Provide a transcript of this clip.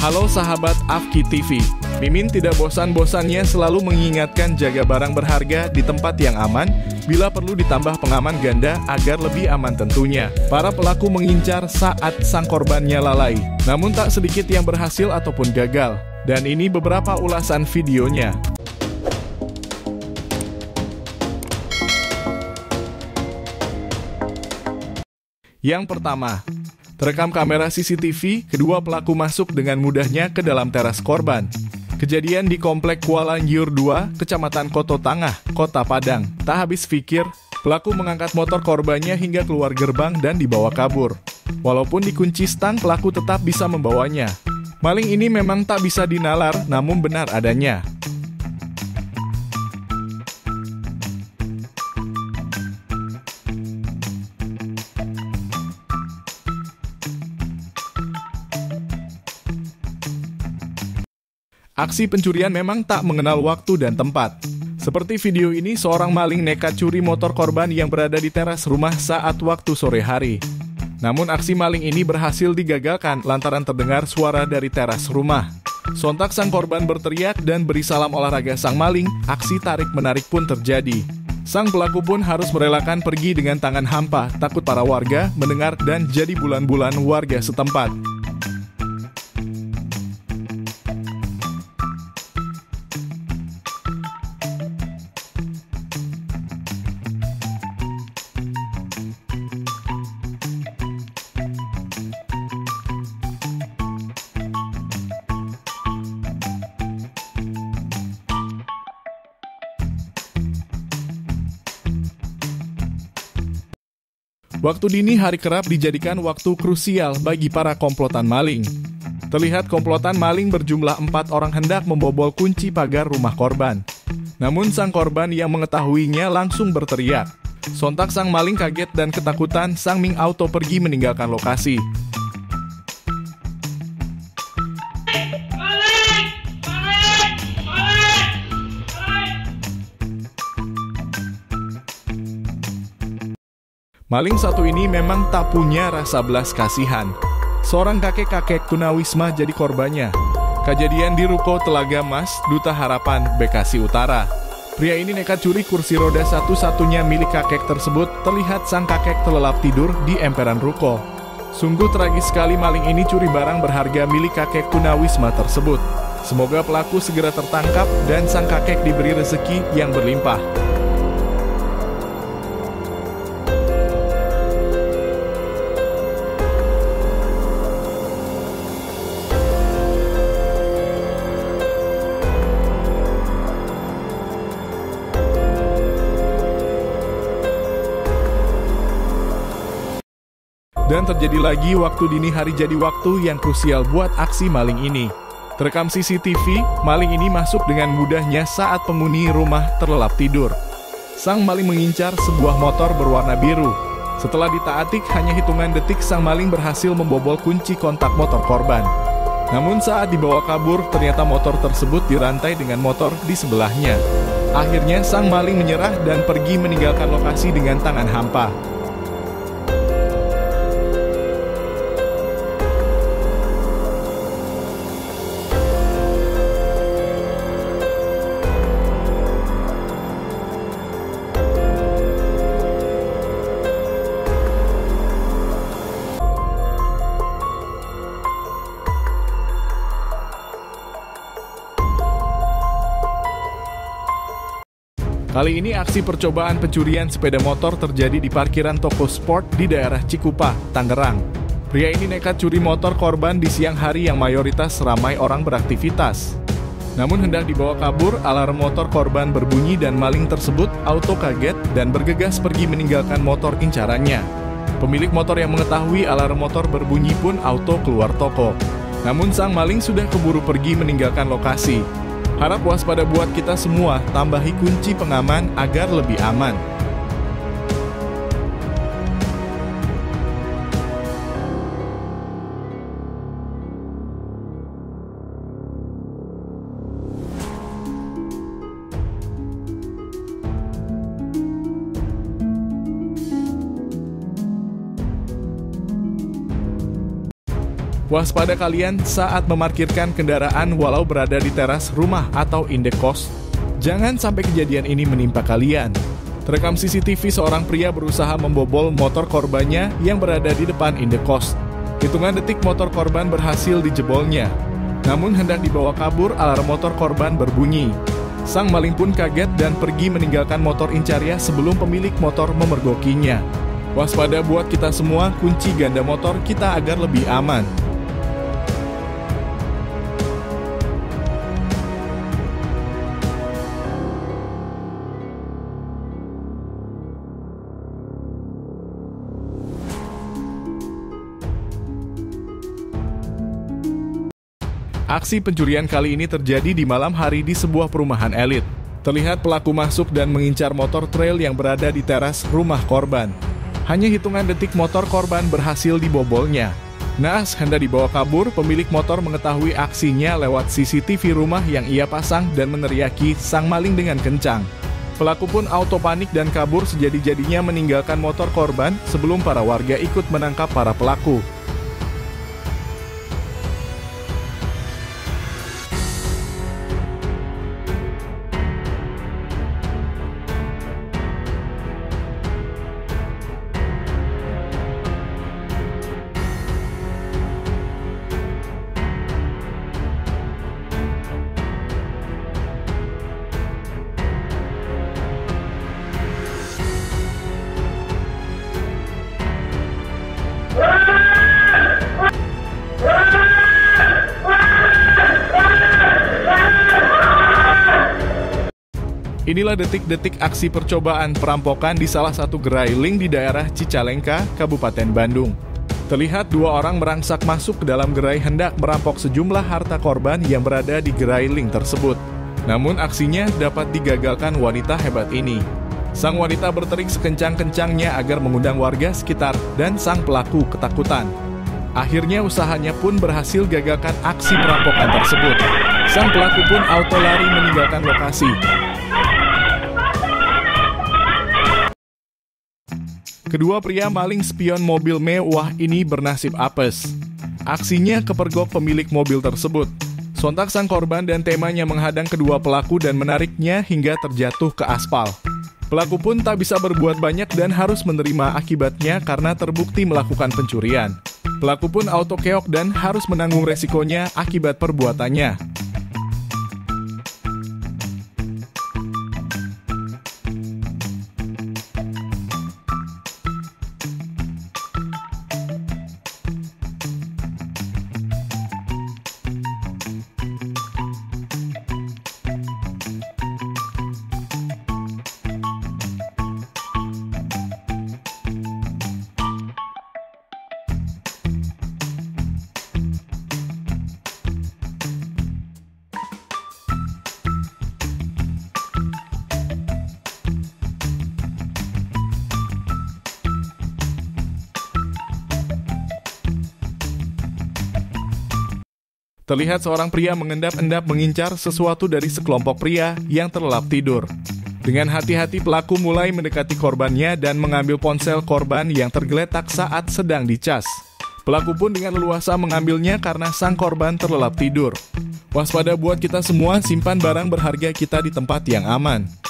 Halo sahabat Afki TV, Mimin tidak bosan-bosannya selalu mengingatkan jaga barang berharga di tempat yang aman, bila perlu ditambah pengaman ganda agar lebih aman tentunya. Para pelaku mengincar saat sang korbannya lalai, namun tak sedikit yang berhasil ataupun gagal. Dan ini beberapa ulasan videonya. Yang pertama, terekam kamera CCTV, kedua pelaku masuk dengan mudahnya ke dalam teras korban. Kejadian di Komplek Kuala Nyur 2, Kecamatan Koto Tangah, Kota Padang. Tak habis pikir, pelaku mengangkat motor korbannya hingga keluar gerbang dan dibawa kabur. Walaupun dikunci stang, pelaku tetap bisa membawanya. Maling ini memang tak bisa dinalar, namun benar adanya. Aksi pencurian memang tak mengenal waktu dan tempat. Seperti video ini, seorang maling nekat curi motor korban yang berada di teras rumah saat waktu sore hari. Namun aksi maling ini berhasil digagalkan lantaran terdengar suara dari teras rumah. Sontak sang korban berteriak dan beri salam olahraga sang maling, aksi tarik-menarik pun terjadi. Sang pelaku pun harus merelakan pergi dengan tangan hampa, takut para warga mendengar dan jadi bulan-bulan warga setempat. Waktu dini hari kerap dijadikan waktu krusial bagi para komplotan maling. Terlihat komplotan maling berjumlah 4 orang hendak membobol kunci pagar rumah korban. Namun sang korban yang mengetahuinya langsung berteriak. Sontak sang maling kaget dan ketakutan, sang Ming Auto pergi meninggalkan lokasi. Maling satu ini memang tak punya rasa belas kasihan. Seorang kakek-kakek tunawisma jadi korbannya. Kejadian di Ruko Telaga Mas, Duta Harapan, Bekasi Utara. Pria ini nekat curi kursi roda satu-satunya milik kakek tersebut. Terlihat sang kakek terlelap tidur di emperan ruko. Sungguh tragis sekali maling ini curi barang berharga milik kakek tunawisma tersebut. Semoga pelaku segera tertangkap dan sang kakek diberi rezeki yang berlimpah. Dan terjadi lagi waktu dini hari jadi waktu yang krusial buat aksi maling ini. Terekam CCTV, maling ini masuk dengan mudahnya saat penghuni rumah terlelap tidur. Sang maling mengincar sebuah motor berwarna biru. Setelah ditaatik, hanya hitungan detik sang maling berhasil membobol kunci kontak motor korban. Namun saat dibawa kabur, ternyata motor tersebut dirantai dengan motor di sebelahnya. Akhirnya sang maling menyerah dan pergi meninggalkan lokasi dengan tangan hampa. Kali ini aksi percobaan pencurian sepeda motor terjadi di parkiran toko sport di daerah Cikupa, Tangerang. Pria ini nekat curi motor korban di siang hari yang mayoritas ramai orang beraktivitas. Namun hendak dibawa kabur, alarm motor korban berbunyi dan maling tersebut auto kaget dan bergegas pergi meninggalkan motor incarannya. Pemilik motor yang mengetahui alarm motor berbunyi pun auto keluar toko. Namun sang maling sudah keburu pergi meninggalkan lokasi. Harap waspada buat kita semua, tambahi kunci pengaman agar lebih aman. Waspada kalian saat memarkirkan kendaraan walau berada di teras rumah atau indekos. Jangan sampai kejadian ini menimpa kalian. Terekam CCTV seorang pria berusaha membobol motor korbannya yang berada di depan indekos. Hitungan detik motor korban berhasil dijebolnya. Namun hendak dibawa kabur, alarm motor korban berbunyi. Sang maling pun kaget dan pergi meninggalkan motor incarnya sebelum pemilik motor memergokinya. Waspada buat kita semua, kunci ganda motor kita agar lebih aman. Aksi pencurian kali ini terjadi di malam hari di sebuah perumahan elit. Terlihat pelaku masuk dan mengincar motor trail yang berada di teras rumah korban. Hanya hitungan detik motor korban berhasil dibobolnya. Naas hendak dibawa kabur, pemilik motor mengetahui aksinya lewat CCTV rumah yang ia pasang dan meneriaki sang maling dengan kencang. Pelaku pun auto panik dan kabur sejadi-jadinya meninggalkan motor korban sebelum para warga ikut menangkap para pelaku. Inilah detik-detik aksi percobaan perampokan di salah satu gerai link di daerah Cicalengka, Kabupaten Bandung. Terlihat dua orang merangsak masuk ke dalam gerai hendak merampok sejumlah harta korban yang berada di gerai link tersebut. Namun aksinya dapat digagalkan wanita hebat ini. Sang wanita berterik sekencang-kencangnya agar mengundang warga sekitar dan sang pelaku ketakutan. Akhirnya usahanya pun berhasil gagalkan aksi perampokan tersebut. Sang pelaku pun auto lari meninggalkan lokasi. Kedua pria maling spion mobil mewah ini bernasib apes. Aksinya kepergok pemilik mobil tersebut. Sontak sang korban dan temanya menghadang kedua pelaku dan menariknya hingga terjatuh ke aspal. Pelaku pun tak bisa berbuat banyak dan harus menerima akibatnya karena terbukti melakukan pencurian. Pelaku pun auto keok dan harus menanggung resikonya akibat perbuatannya. Terlihat seorang pria mengendap-endap mengincar sesuatu dari sekelompok pria yang terlelap tidur. Dengan hati-hati pelaku mulai mendekati korbannya dan mengambil ponsel korban yang tergeletak saat sedang dicas. Pelaku pun dengan leluasa mengambilnya karena sang korban terlelap tidur. Waspada buat kita semua, simpan barang berharga kita di tempat yang aman.